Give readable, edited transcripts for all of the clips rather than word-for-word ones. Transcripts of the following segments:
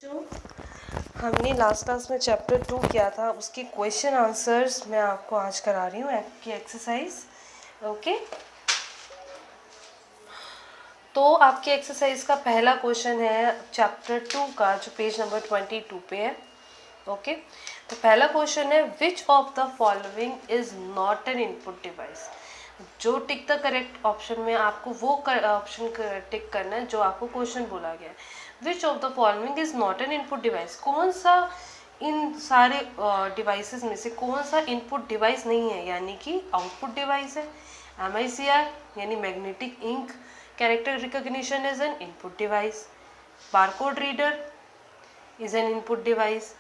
जो हमने last class में चैप्टर 2 किया था उसके क्वेश्चन आंसर्स मैं आपको आज करा रही हूँ आपकी एक्सरसाइज। ओके, तो आपकी एक्सरसाइज का पहला क्वेश्चन है चैप्टर 2 का, जो पेज नंबर 22 पे है। ओके, तो पहला क्वेश्चन है विच of the following is not an input device. जो टिक द करेक्ट ऑप्शन में आपको वो ऑप्शन टिक करना है जो आपको क्वेश्चन बोला गया है। विच of the following is not an input device, कौन सा इन सारे डिवाइसेस में से कौन सा इनपुट डिवाइस नहीं है, यानी कि आउटपुट डिवाइस है। MICR यानी magnetic ink character recognition is an input device. Barcode reader is an input device.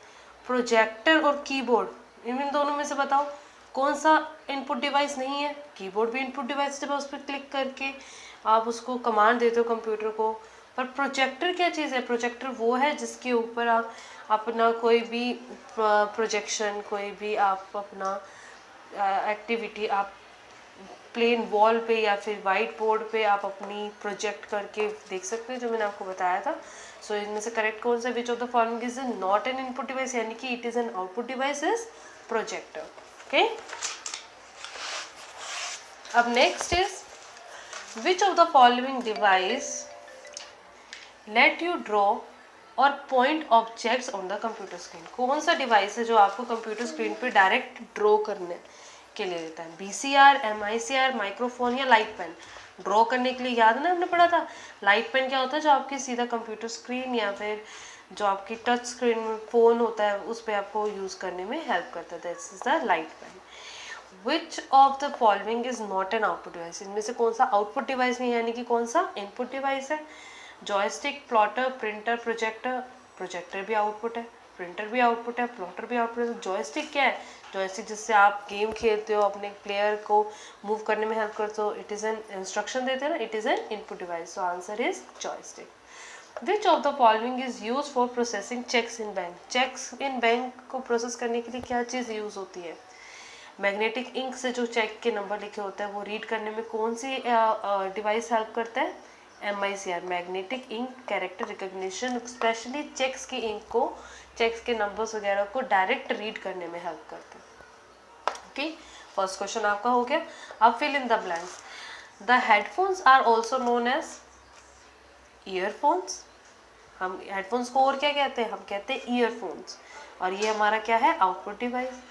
Projector और कीबोर्ड, इन दोनों में से बताओ कौन सा इनपुट डिवाइस नहीं है। कीबोर्ड भी इनपुट डिवाइस जब उस पर क्लिक करके आप उसको कमांड देते हो कंप्यूटर को। पर प्रोजेक्टर क्या चीज़ है? प्रोजेक्टर वो है जिसके ऊपर आप अपना कोई भी प्रोजेक्शन, कोई भी आप अपना एक्टिविटी आप प्लेन वॉल पे या फिर वाइट बोर्ड पे आप अपनी प्रोजेक्ट करके देख सकते हैं, जो मैंने आपको बताया था। सो इनमें से करेक्ट कौन सा? Which of the following is not an input device, यानी कि it is an output device is projector. Okay, अब next is which of the following device let you draw और point objects on the computer screen. कौन सा device है जो आपको computer screen पे डायरेक्ट ड्रॉ करने के लिए देता है? BCR, MICR, माइक्रोफोन या लाइट पेन। ड्रॉ करने के लिए याद है ना, हमने पढ़ा था लाइट पेन क्या होता है, जो आपकी सीधा कंप्यूटर स्क्रीन या फिर जो आपकी टच स्क्रीन में फ़ोन होता है उस पर आपको यूज़ करने में हेल्प करता है। This is the light pen. Which of the following is not an output device, इनमें से कौन सा आउटपुट डिवाइस नहीं है, यानी कि कौन सा इनपुट डिवाइस है? Joystick, plotter, printer, projector. Projector भी आउटपुट है, प्रिंटर भी आउटपुट है, प्लॉटर भी आउटपुट है। जॉयस्टिक क्या है? जॉयस्टिक जिससे आप गेम खेलते हो, अपने प्लेयर को मूव करने में हेल्प करते हो, इट इज़ एन इंस्ट्रक्शन देते हो ना, it is an input device. So answer is joystick. Which of the following is use for processing cheques in bank. Checks in bank को प्रोसेस करने के लिए क्या चीज़ यूज होती है? मैग्नेटिक इंक से जो चेक के नंबर लिखे होते हैं वो रीड करने में कौन सी डिवाइस हेल्प करता है? MICR, magnetic ink character recognition, specially cheques की इंक को, चेक्स के नंबर्स वगैरह को डायरेक्ट रीड करने में हेल्प करते हैं। ओके, फर्स्ट क्वेश्चन आपका हो गया। अब fill in the blanks. The headphones are also known as earphones. हम हेडफोन्स को और क्या कहते हैं? हम कहते हैं ईयरफोन्स। और ये हमारा क्या है? Output device.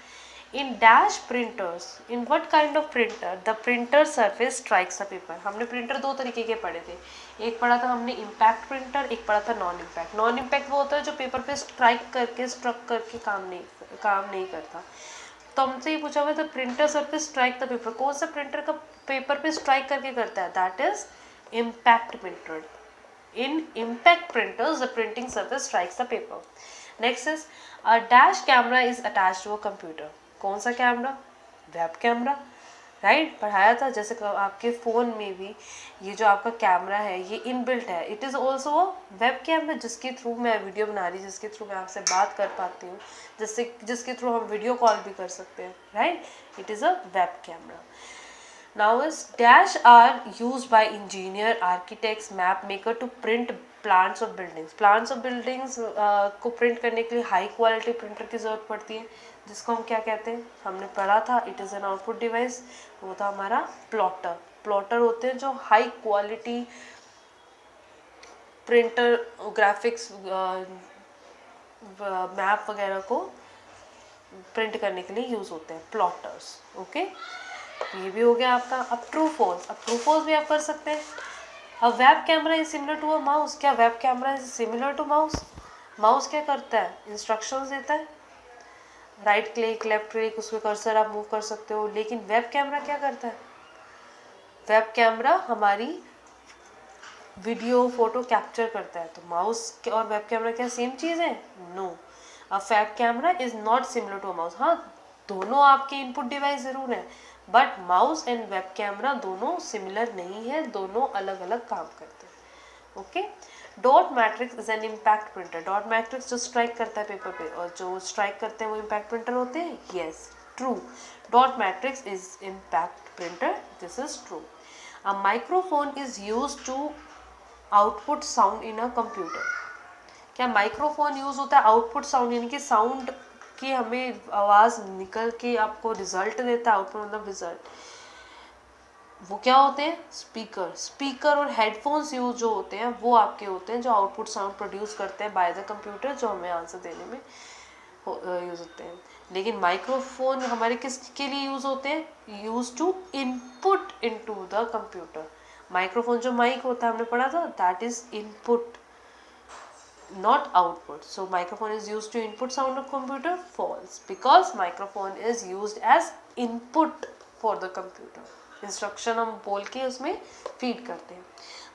In dash printers, in what kind of printer the printer surface strikes the paper. हमने प्रिंटर दो तरीके के पढ़े थे, एक पढ़ा था हमने इम्पैक्ट प्रिंटर, एक पढ़ा था नॉन इम्पैक्ट। नॉन इम्पैक्ट वो होता है जो पेपर पे स्ट्राइक करके स्ट्रक करके काम नहीं करता। तो हमसे ये पूछा हुआ था printer surface strike the paper, कौन सा प्रिंटर का पेपर पे स्ट्राइक करके करता है? That is impact printer. In impact printers, the printing surface strikes the paper. Next is a dash camera is attached to a computer. कौन सा camera? Web camera, right? पढ़ाया था जैसे आपके फ़ोन में भी ये जो आपका कैमरा है ये इनबिल्ट है। It is also a web camera, जिसके थ्रू मैं वीडियो बना रही, जिसके थ्रू मैं आपसे बात कर पाती हूँ, जिसके थ्रू हम वीडियो कॉल भी कर सकते हैं, right? It is a web camera. Now is dash are used by engineer, architects, map maker to print plants of buildings. Plants of buildings को print करने के लिए high quality printer की ज़रूरत पड़ती है, जिसको हम क्या कहते हैं? हमने पढ़ा था it is an output device, वो था हमारा plotter. Plotter होते हैं जो high quality printer graphics map वगैरह को प्रिंट करने के लिए यूज़ होते हैं, प्लॉटर्स। ओके, ये भी हो गया आपका। अब ट्रू फॉल्स, अब ट्रू फॉल्स भी आप कर सकते हैं। अब web camera is similar to a mouse. क्या web camera is similar to mouse? Mouse क्या करता है? इंस्ट्रक्शंस देता है, राइट क्लिक, लेफ्ट क्लिक, उसके कर्सर आप मूव कर सकते हो। लेकिन वेब कैमरा क्या करता है? वेब कैमरा हमारी वीडियो फोटो कैप्चर करता है। तो माउस और वेब कैमरा क्या सेम चीज़ है? No, a web camera is not similar to a mouse. हाँ, दोनों आपके इनपुट डिवाइस ज़रूर है, but mouse and web camera दोनों सिमिलर नहीं है, दोनों अलग अलग काम करते हैं। Okay, dot matrix is an impact printer. Dot matrix जो स्ट्राइक करता है पेपर पे, और जो स्ट्राइक करते हैं वो इम्पैक्ट प्रिंटर होते हैं। Yes, true, dot matrix is impact printer, this is true. A microphone is use to output sound in a computer. क्या माइक्रोफोन यूज होता है आउटपुट साउंड, यानी कि साउंड की हमें आवाज निकल के आपको रिजल्ट देता है, आउटपुट मतलब रिजल्ट, वो क्या होते हैं? स्पीकर। स्पीकर और हेडफोन्स यूज जो होते हैं वो आपके होते हैं जो आउटपुट साउंड प्रोड्यूस करते हैं बाय द कंप्यूटर, जो हमें आंसर देने में यूज होते हैं। लेकिन माइक्रोफोन हमारे किसके लिए यूज होते हैं? Use to input into the computer. Microphone जो माइक होता है हमने पढ़ा था, that is input not output. So microphone is used to input sound of computer. False, because microphone is used as input for the computer. Instruction हम बोल के उसमें feed करते हैं.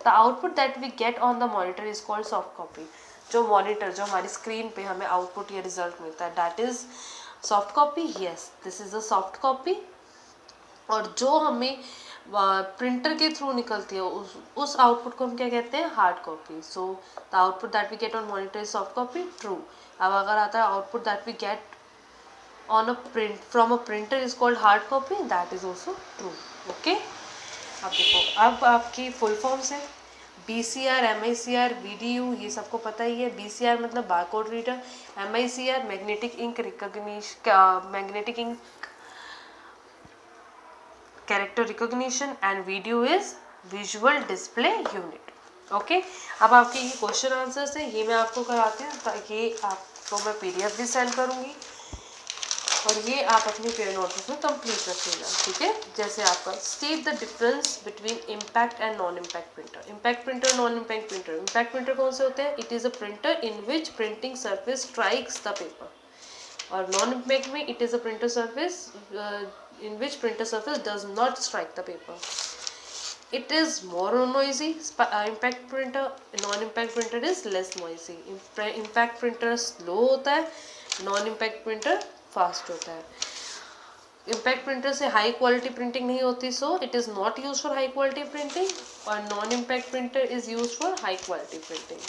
The output that we get on the monitor is called soft copy. जो monitor जो हमारी screen पे हमें output या result मिलता है, that is soft copy. Yes, this is a soft copy. और जो हमें प्रिंटर के थ्रू निकलती है उस आउटपुट को हम क्या कहते हैं? Hard copy. So the output that we get on monitor is soft copy. True. अब अगर आता है output that we get on a print from a printer is called hard copy, that is also true. Okay, अब देखो, अब आपकी full forms है BCR, MICR, VDU, ये सबको पता ही है. BCR मतलब barcode reader, MICR magnetic ink recognition, magnetic ink character recognition, and video is visual display unit. Okay, अब आपके ये क्वेश्चन आंसर्स हैं, ये मैं आपको कराती हूँ ताकि आपको मैं PDF भी सेंड करूँगी और ये आप अपनी पेयर नोटबुक में कंप्लीट रखिएगा. ठीक है, जैसे आपका state the difference between impact and non impact printer. Impact printer, non impact printer. Impact printer कौन से होते हैं? It is a printer in which printing surface strikes the paper. और नॉन इम्पैक्ट में it is a printer surface in which printer surface does not strike the paper. It is more noisy. Impact printer, non-impact printer is less noisy. Impact printer slow होता है, non-impact printer fast होता है. Impact printer से high quality printing नहीं होती, so it is not used for high quality printing. और non-impact printer is used for high quality printing.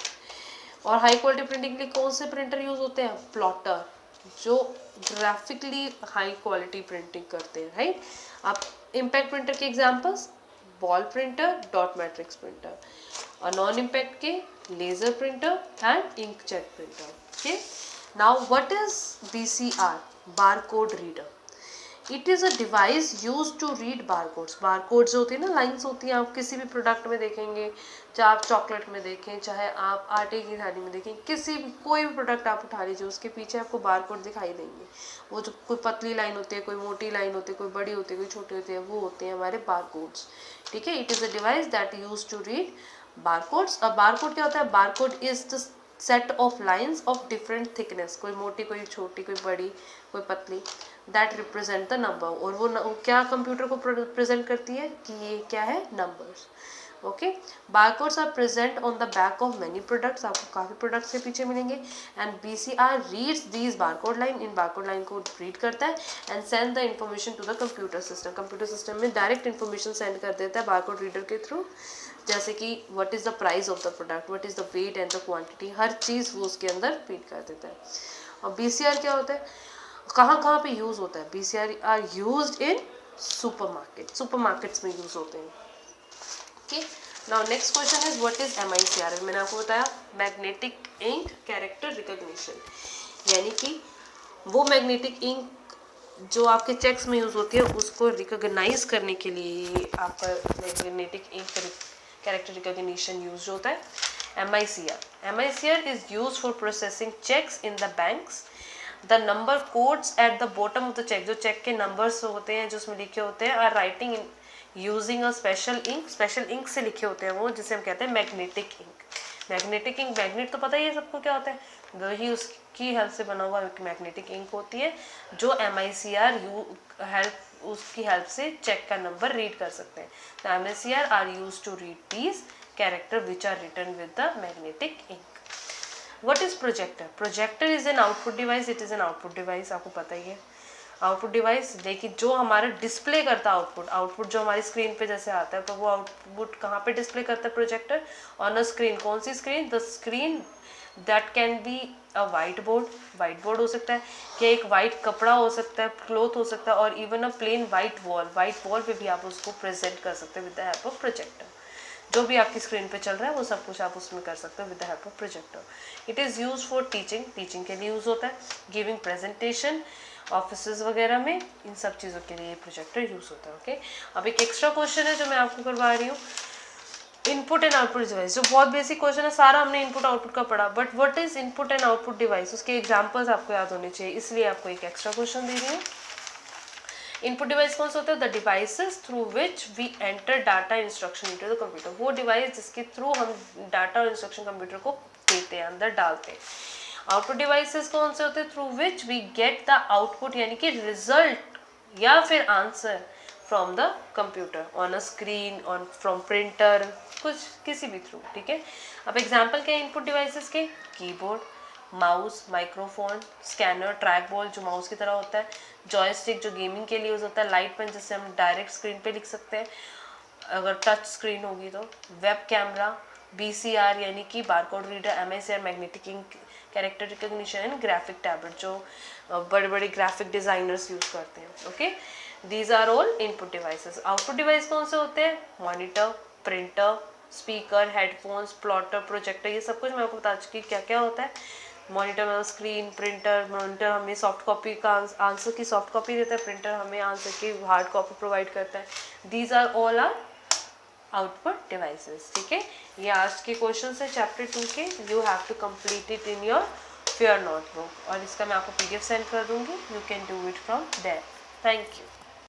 और high quality printing के लिए कौन से printer यूज होते हैं? Plotter, जो ग्राफिकली हाई क्वालिटी प्रिंटिंग करते हैं. राइट. अब इम्पैक्ट प्रिंटर के examples ball printer, dot matrix printer. और नॉन इम्पैक्ट के laser printer and inkjet printer. Okay, now what is BCR? Barcode reader. It is a device use to read barcodes. Barcodes जो होती है ना, lines होती हैं, आप किसी भी प्रोडक्ट में देखेंगे, चाहे आप चॉकलेट में देखें, चाहे आप आटे की थाली में देखें, किसी भी कोई भी प्रोडक्ट आप उठा लीजिए, उसके पीछे आपको बारकोड दिखाई देंगे. वो जो कोई पतली लाइन होती है, कोई मोटी लाइन होती है, कोई बड़ी होती है, कोई छोटी होती है, वो होते हैं हमारे बारकोड्स. ठीक है, it is a device that use to read barcodes. अब बारकोड क्या होता है? Barcode is the set of lines of different thickness, कोई मोटी, कोई छोटी, कोई बड़ी, कोई पतली, दैट रिप्रेजेंट द नंबर. और वो क्या कंप्यूटर को प्रेजेंट करती है कि ये क्या है? Numbers. Okay, barcodes are present on the back of many products. आपको काफ़ी प्रोडक्ट्स के पीछे मिलेंगे. And BCR reads these barcode line. इन बारकोड लाइन को रीड करता है and send the information to the computer system. Computer system में डायरेक्ट इन्फॉर्मेशन सेंड कर देता है बारकोड रीडर के थ्रू, जैसे कि what is the price of the product, what is the weight and the quantity, हर चीज़ वो उसके अंदर फीड कर देता है. और BCR क्या होता है, कहाँ पे यूज़ होता है? BCR are used in supermarket. Supermarkets में यूज़ होते हैं. Okay, now next question is what is MICR. मैंने आपको बताया मैग्नेटिक इंक कैरेक्टर रिकॉग्निशन, यानी कि वो मैग्नेटिक इंक जो आपके चेक्स में यूज़ होती है उसको रिकॉग्नाइज करने के लिए आपका magnetic ink character recognition use होता है. MICR is use for processing cheques in the banks. The number codes at the bottom of the cheque, जो चेक के नंबर्स होते हैं जो उसमें लिखे होते हैं, are writing in using a special ink. Special ink से लिखे होते हैं वो, जिसे हम कहते हैं magnetic ink. Magnetic ink, magnet तो पता ही है सबको क्या होता है, वही उसकी हेल्प से बना हुआ मैग्नेटिक इंक होती है, जो MICR उसकी हेल्प से चेक का नंबर रीड कर सकते हैं. The MICR are use to read these character which are written with the magnetic ink. What is projector? Projector is an output device. It is an output device. आपको पता ही है output device. देखिए जो हमारा display करता है output जो हमारी स्क्रीन पे जैसे आता है, तो वो आउटपुट कहाँ पे डिस्प्ले करता है? Projector on a screen. कौन सी screen? The screen that can be a white board. White board हो सकता है, कि एक वाइट कपड़ा हो सकता है, क्लोथ हो सकता है, और इवन अ plain white wall. White wall पे भी आप उसको प्रेजेंट कर सकते हैं with the help of projector. जो भी आपकी स्क्रीन पे चल रहा है वो सब कुछ आप उसमें कर सकते हो with the help of projector. It is use for teaching के लिए यूज़ होता है, गिविंग प्रेजेंटेशन ऑफिस वगैरह में, इन सब चीज़ों के लिए ये प्रोजेक्टर यूज़ होता है. ओके, अब एक एक्स्ट्रा क्वेश्चन है जो मैं आपको करवा रही हूँ, इनपुट एंड आउटपुट डिवाइस. जो बहुत बेसिक क्वेश्चन है, सारा हमने इनपुट आउटपुट का पढ़ा, but what is input and output device, उसके एग्जांपल्स आपको याद होने चाहिए, इसलिए आपको एक एक्स्ट्रा क्वेश्चन दे रही हूँ. इनपुट डिवाइस कौन सा होता है? The devices through which we enter data instruction into the computer. वो डिवाइस जिसके थ्रू हम डाटा और इंस्ट्रक्शन कंप्यूटर को देते हैं, अंदर डालते हैं. आउटपुट डिवाइसेस कौन से होते हैं? Through which we get the output, यानी कि रिजल्ट या फिर answer from the computer on a screen, on from printer, कुछ किसी भी थ्रू. ठीक है, अब एग्जाम्पल क्या है इनपुट डिवाइसेस के? Keyboard, mouse, microphone, scanner, track ball जो माउस की तरह होता है, जॉयस्टिक जो गेमिंग के लिए यूज होता है, लाइट पेन जिससे हम डायरेक्ट स्क्रीन पे लिख सकते हैं अगर टच स्क्रीन होगी तो, वेब कैमरा, BCR यानी कि barcode reader, MSR magnetic ink character recognition and graphic tablet जो बड़े बड़े ग्राफिक डिजाइनर्स यूज करते हैं. Okay, these are all input devices. Output device कौन से होते हैं? Monitor, printer, speaker, headphones, plotter, projector, ये सब कुछ मैं आपको बता चुकी क्या क्या होता है. मॉनिटर में स्क्रीन, प्रिंटर, मॉनिटर हमें सॉफ्ट कॉपी का आंसर की सॉफ्ट कॉपी देता है, प्रिंटर हमें आंसर की हार्ड कॉपी प्रोवाइड करता है. These are all are output devices. ठीक है, ये आज के क्वेश्चन है चैप्टर 2 के. You have to complete it in your fair notebook, और इसका मैं आपको PDF सेंड कर दूंगी. You can do it from there. Thank you.